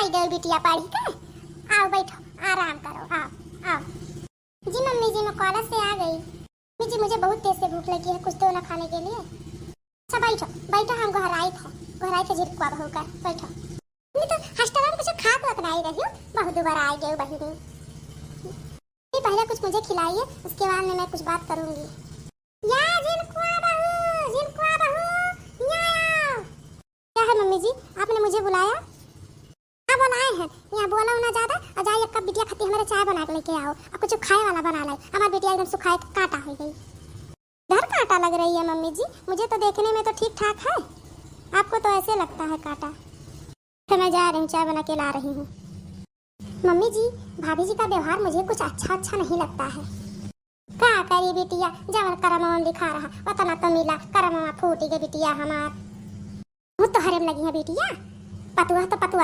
आई गई बिटिया पढ़ी का। आओ बैठो, आराम करो, आओ आओ। जी मम्मी जी, मैं कॉलेज से आ गई। मम्मी जी मुझे बहुत तेज से भूख लगी है, कुछ दो ना खाने के लिए। अच्छा बैठो बैठो, हम घर आए थे जिरकुआ बहू का, बैठो। मम्मी तो हॉस्टल में कुछ खा तो नहीं रही हो, बहुत दोबारा आई गई बहू। पहले कुछ मुझे खिलाइए, उसके बाद में मैं कुछ बात करूंगी। या जिरकुआ बहू, या। क्या है मम्मी जी, आपने मुझे बुलाया? हाँ बुलाए हैं, यहाँ बोला ना ज्यादा। और जाइए कब बिटिया खाती हमारे चाय बना के लेके आओ, और कुछ खाए वाला बना लाई। हमारी बिटिया एकदम सुखाए काटा हो गई, घर काटा लग रही है। मम्मी जी मुझे तो देखने में तो ठीक ठाक है, आपको तो ऐसे लगता है काटा। तो मैं जा रही हूँ, चाय बना के ला रही हूँ। मम्मी जी भाभी जी का व्यवहार मुझे कुछ अच्छा नहीं लगता है। क्या करी बिटिया, जब करम दिखा रहा उतना तो मिला, करम फूटी गई बिटिया हमार। वो तो हरम लगी है बिटिया, पतुआ तो पतुआ